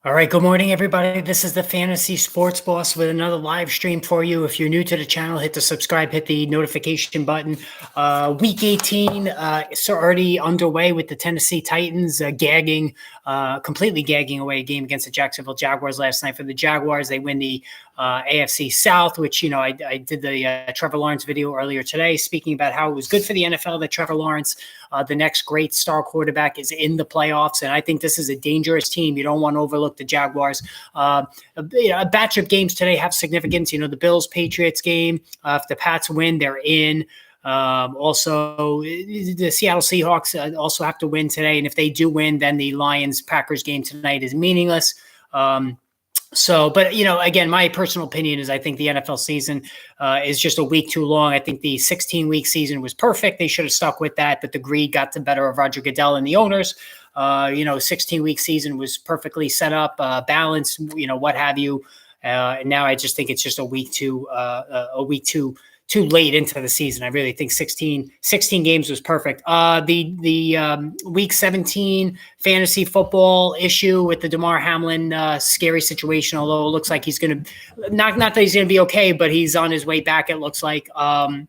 All right, good morning, everybody. This is the Fantasy Sports Boss with another live stream for you. If you're new to the channel, hit the subscribe, hit the notification button. Week 18 is already underway with the Tennessee Titans completely gagging away a game against the Jacksonville Jaguars last night. For the Jaguars, they win the AFC South, which, I did the Trevor Lawrence video earlier today, speaking about how it was good for the NFL that Trevor Lawrence, the next great star quarterback, is in the playoffs. And I think this is a dangerous team. You don't want to overlook the Jaguars. A batch of games today have significance. The Bills Patriots game. If the Pats win, they're in. Also, the Seattle Seahawks also have to win today, and if they do win, then the Lions Packers game tonight is meaningless. But again, my personal opinion is I think the NFL season is just a week too long. I think the 16-week season was perfect. They should have stuck with that, but the greed got the better of Roger Goodell and the owners. 16-week season was perfectly set up, balanced, what have you. And now I just think it's just a week too late into the season. I really think 16 games was perfect. The week 17 fantasy football issue with the Damar Hamlin scary situation, although it looks like he's going to not that he's going to be okay, but he's on his way back. It looks like, to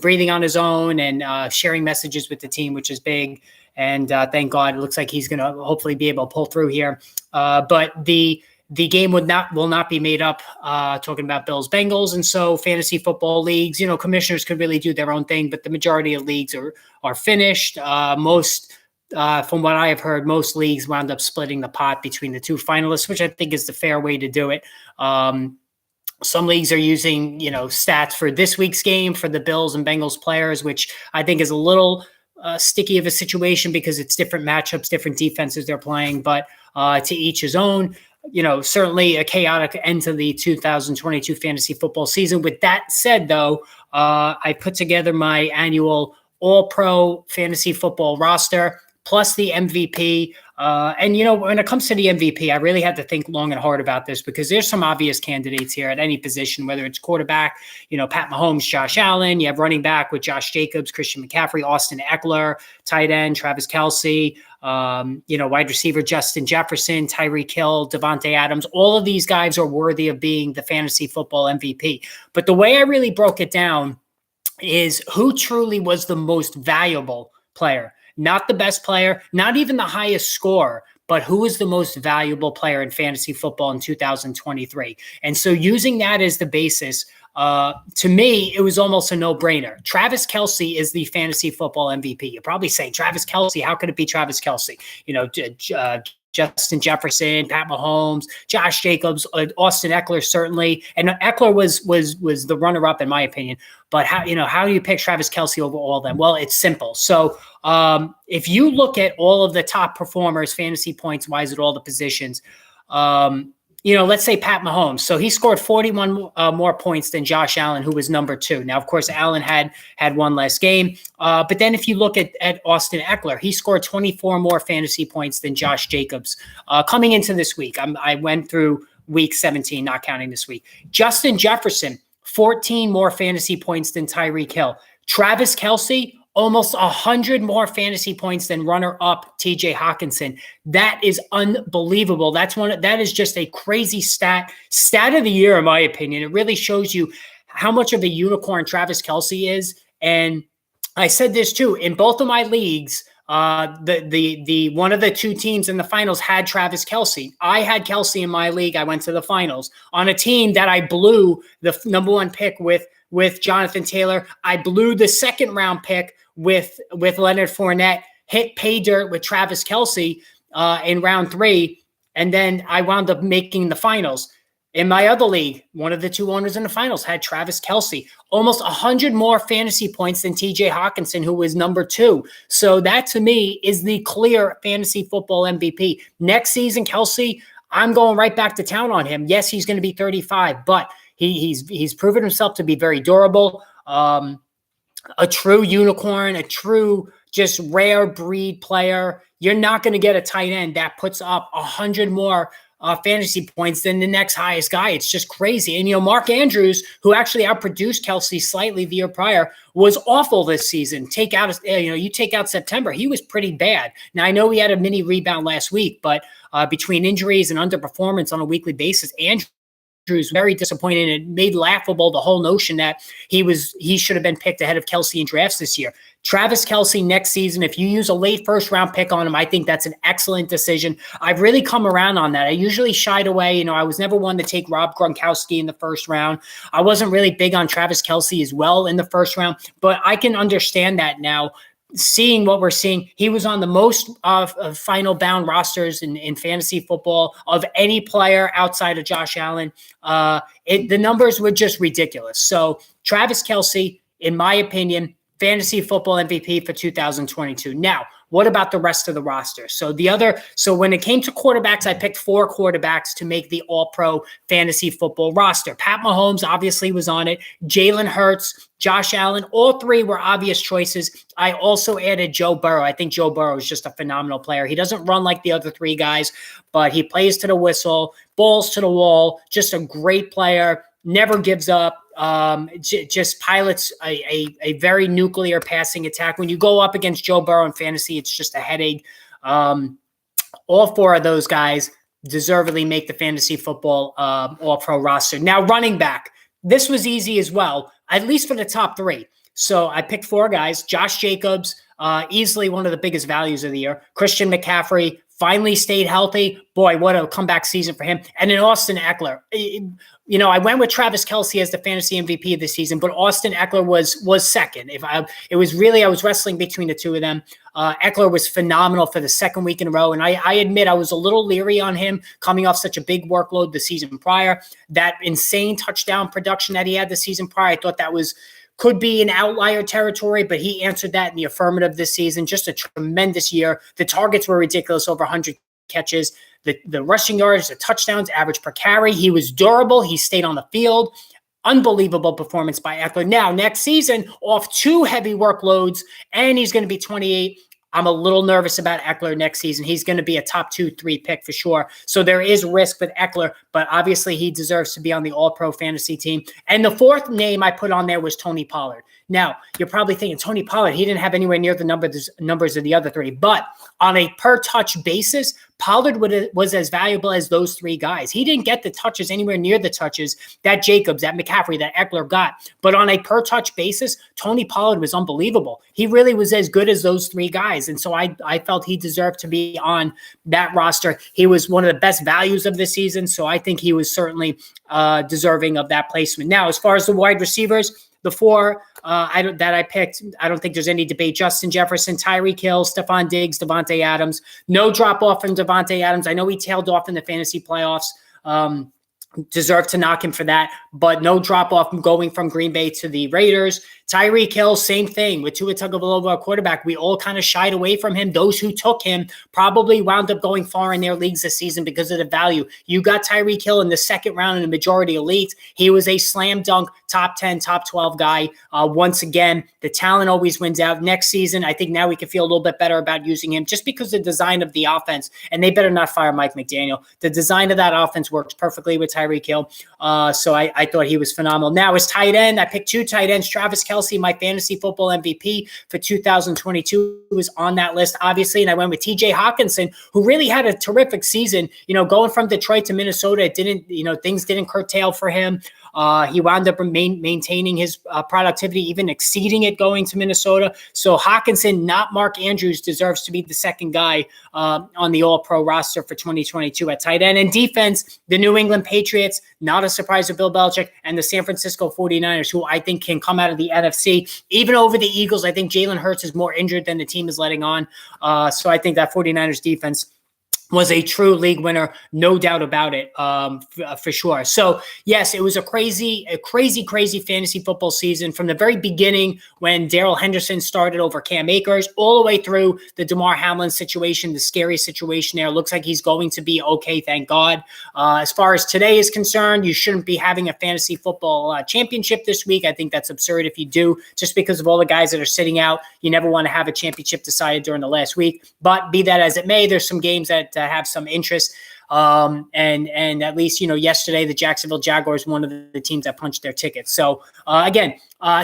breathing on his own and sharing messages with the team, which is big. And thank God, it looks like he's going to hopefully be able to pull through here. But the game will not be made up, talking about Bills Bengals. And so fantasy football leagues, commissioners could really do their own thing, but the majority of leagues are finished. From what I have heard, most leagues wound up splitting the pot between the two finalists, which I think is the fair way to do it. Some leagues are using, stats for this week's game for the Bills and Bengals players, which I think is a little sticky of a situation because it's different matchups, different defenses they're playing, but to each his own. Certainly a chaotic end to the 2022 fantasy football season. With that said, though, I put together my annual All-Pro fantasy football roster plus the MVP. And when it comes to the MVP, I really had to think long and hard about this because there's some obvious candidates here at any position, whether it's quarterback, Pat Mahomes, Josh Allen. You have running back with Josh Jacobs, Christian McCaffrey, Austin Eckler, tight end, Travis Kelce, wide receiver, Justin Jefferson, Tyreek Hill, Devontae Adams. All of these guys are worthy of being the fantasy football MVP. But the way I really broke it down is who truly was the most valuable player. Not the best player, not even the highest score, but who is the most valuable player in fantasy football in 2023. And so using that as the basis, to me, it was almost a no-brainer. Travis Kelce is the fantasy football MVP. You're probably saying, Travis Kelce, how could it be Travis Kelce? Justin Jefferson, Pat Mahomes, Josh Jacobs, Austin Eckler, certainly. And Eckler was the runner-up in my opinion. But how do you pick Travis Kelce over all of them? Well, it's simple. So if you look at all of the top performers, fantasy points wise at all the positions, let's say Pat Mahomes. So he scored 41 more points than Josh Allen, who was number 2. Now, of course, Allen had one less game. But then if you look at Austin Eckler, he scored 24 more fantasy points than Josh Jacobs coming into this week. I went through week 17, not counting this week. Justin Jefferson, 14 more fantasy points than Tyreek Hill. Travis Kelce, almost 100 more fantasy points than runner-up TJ Hawkinson. That is unbelievable. That is just a crazy stat of the year, in my opinion. It really shows you how much of a unicorn Travis Kelce is. And I said this too, in both of my leagues, the one of the two teams in the finals had Travis Kelce. I had Kelce in my league. I went to the finals on a team that I blew the number 1 pick with Jonathan Taylor. I blew the second round pick with Leonard Fournette, hit pay dirt with Travis Kelce in round 3. And then I wound up making the finals. In my other league, one of the two owners in the finals had Travis Kelce, almost 100 more fantasy points than TJ Hawkinson, who was number 2. So that to me is the clear fantasy football MVP. Next season, Kelce, I'm going right back to town on him. Yes, he's going to be 35, but he's proven himself to be very durable, a true unicorn, a true just rare breed player. You're not going to get a tight end that puts up 100 more fantasy points than the next highest guy. It's just crazy. And, Mark Andrews, who actually outproduced Kelce slightly the year prior, was awful this season. You take out September, he was pretty bad. Now, I know he had a mini rebound last week, but between injuries and underperformance on a weekly basis, Andrews very disappointed. It made laughable the whole notion that he should have been picked ahead of Kelce in drafts this year. Travis Kelce next season, if you use a late first round pick on him, I think that's an excellent decision. I've really come around on that. I usually shied away. I was never one to take Rob Gronkowski in the first round. I wasn't really big on Travis Kelce as well in the first round, but I can understand that now. Seeing what we're seeing, he was on the most of final bound rosters in fantasy football of any player outside of Josh Allen. The numbers were just ridiculous. So Travis Kelce, in my opinion, fantasy football MVP for 2022. Now, what about the rest of the roster? So when it came to quarterbacks, I picked 4 quarterbacks to make the all-pro fantasy football roster. Pat Mahomes obviously was on it. Jalen Hurts, Josh Allen, all 3 were obvious choices. I also added Joe Burrow. I think Joe Burrow is just a phenomenal player. He doesn't run like the other 3 guys, but he plays to the whistle, balls to the wall, just a great player, never gives up. Just pilots a very nuclear passing attack. When you go up against Joe Burrow in fantasy, it's just a headache. All 4 of those guys deservedly make the fantasy football all-pro roster. Now, running back. This was easy as well, at least for the top 3. So I picked 4 guys. Josh Jacobs, easily one of the biggest values of the year. Christian McCaffrey finally stayed healthy. Boy, what a comeback season for him. And then Austin Eckler. I went with Travis Kelce as the fantasy MVP of the season, but Austin Eckler was second. I was wrestling between the 2 of them. Eckler was phenomenal for the second week in a row. And I admit I was a little leery on him coming off such a big workload the season prior. That insane touchdown production that he had the season prior, I thought that could be an outlier territory, but he answered that in the affirmative this season. Just a tremendous year. The targets were ridiculous, over 100 catches. The rushing yards, the touchdowns, average per carry. He was durable. He stayed on the field. Unbelievable performance by Eckler. Now, next season, off 2 heavy workloads, and he's going to be 28. I'm a little nervous about Eckler next season. He's going to be a top 2-3 pick for sure. So there is risk with Eckler, but obviously he deserves to be on the all-pro fantasy team. And the 4th name I put on there was Tony Pollard. Now, you're probably thinking, Tony Pollard, he didn't have anywhere near the numbers of the other 3. But on a per-touch basis, Pollard was as valuable as those 3 guys. He didn't get the touches anywhere near the touches that Jacobs, that McCaffrey, that Eckler got. But on a per-touch basis, Tony Pollard was unbelievable. He really was as good as those 3 guys. And so I felt he deserved to be on that roster. He was one of the best values of the season. So I think he was certainly deserving of that placement. Now, as far as the wide receivers, the 4 that I picked, I don't think there's any debate. Justin Jefferson, Tyreek Hill, Stephon Diggs, Davante Adams. No drop off from Davante Adams. I know he tailed off in the fantasy playoffs. Deserve to knock him for that, but no drop off going from Green Bay to the Raiders. Tyreek Hill, same thing with Tua Tagovailoa, quarterback. We all kind of shied away from him. Those who took him probably wound up going far in their leagues this season because of the value. You got Tyreek Hill in the 2nd round in the majority of leagues. He was a slam dunk top 10, top 12 guy. Once again, the talent always wins out. Next season, I think now we can feel a little bit better about using him just because the design of the offense, and they better not fire Mike McDaniel. The design of that offense works perfectly with Tyreek Hill. So I thought he was phenomenal. Now, as tight end, I picked 2 tight ends. Travis Kelce, my fantasy football MVP for 2022, was on that list, obviously. And I went with TJ Hawkinson, who really had a terrific season. Going from Detroit to Minnesota, things didn't curtail for him. He wound up maintaining his productivity, even exceeding it going to Minnesota. So Hawkinson, not Mark Andrews, deserves to be the 2nd guy on the all-pro roster for 2022 at tight end. And defense, the New England Patriots, not a surprise to Bill Belichick, and the San Francisco 49ers, who I think can come out of the NFC. Even over the Eagles, I think Jalen Hurts is more injured than the team is letting on. So I think that 49ers defense was a true league winner, no doubt about it, for sure. So yes, it was a crazy fantasy football season from the very beginning when Darrell Henderson started over Cam Akers, all the way through the Damar Hamlin situation, the scary situation there. Looks like he's going to be okay, thank God. As far as today is concerned, you shouldn't be having a fantasy football championship this week. I think that's absurd if you do, just because of all the guys that are sitting out. You never want to have a championship decided during the last week. But be that as it may, there's some games that have some interest. And at least, yesterday the Jacksonville Jaguars, one of the teams that punched their tickets. So again,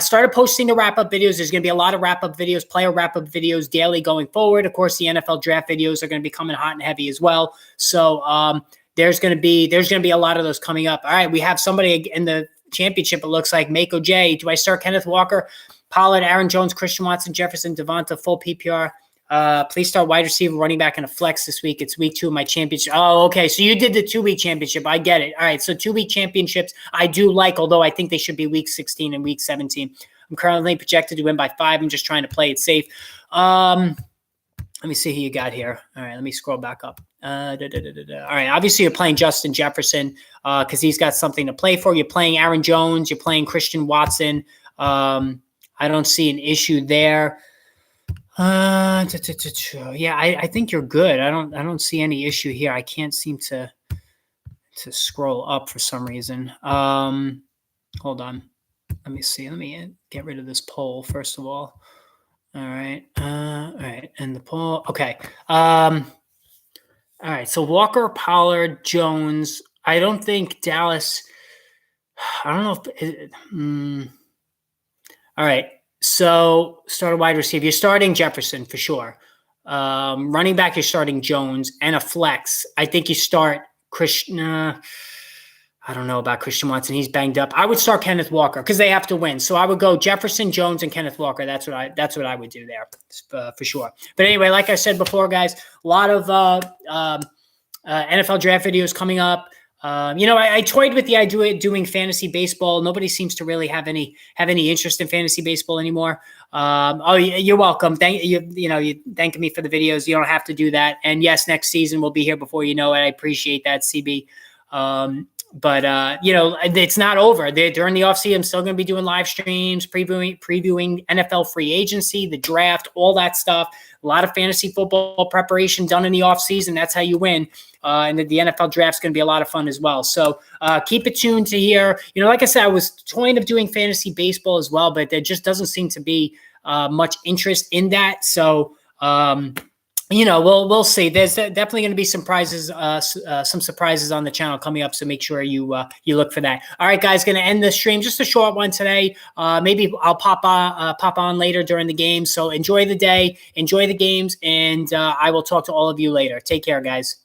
started posting the wrap-up videos. There's going to be a lot of wrap-up videos, player wrap-up videos daily going forward. Of course, the NFL draft videos are going to be coming hot and heavy as well. So there's going to be a lot of those coming up. All right, we have somebody in the championship. It looks like Mako J. Do I start Kenneth Walker, Pollard, Aaron Jones, Christian Watson, Jefferson, Devonta, full PPR? Please start wide receiver, running back, and a flex this week. It's week 2 of my championship. Oh, okay. So you did the 2-week championship. I get it. All right. So 2-week championships I do like, although I think they should be week 16 and week 17. I'm currently projected to win by 5. I'm just trying to play it safe. Let me see who you got here. All right. Let me scroll back up. All right. Obviously, you're playing Justin Jefferson because he's got something to play for. You're playing Aaron Jones. You're playing Christian Watson. I don't see an issue there. Yeah, I think you're good. I don't see any issue here. I can't seem to scroll up for some reason. Hold on. Let me see. Let me get rid of this poll first of all. All right. All right. And the poll. Okay. All right. So Walker, Pollard, Jones. I don't think Dallas. I don't know if. All right. So start a wide receiver. You're starting Jefferson for sure. Running back, you're starting Jones, and a flex. I think you start Christian. I don't know about Christian Watson. He's banged up. I would start Kenneth Walker because they have to win. So I would go Jefferson, Jones, and Kenneth Walker. That's what I would do there for sure. But anyway, like I said before, guys, a lot of NFL draft videos coming up. I toyed with the idea of doing fantasy baseball. Nobody seems to really have any interest in fantasy baseball anymore. You're welcome. You thanking me for the videos. You don't have to do that. And yes, next season we'll be here before you know it. I appreciate that, CB. But it's not over. During the offseason, I'm still going to be doing live streams, previewing NFL free agency, the draft, all that stuff. A lot of fantasy football preparation done in the offseason. That's how you win. And the NFL draft is going to be a lot of fun as well. So keep it tuned to here. Like I said, I was toying of doing fantasy baseball as well, but there just doesn't seem to be much interest in that. So, we'll see. There's definitely going to be some surprises on the channel coming up. So make sure you look for that. All right, guys, going to end the stream. Just a short one today. Maybe I'll pop on later during the game. So enjoy the day, enjoy the games, and I will talk to all of you later. Take care, guys.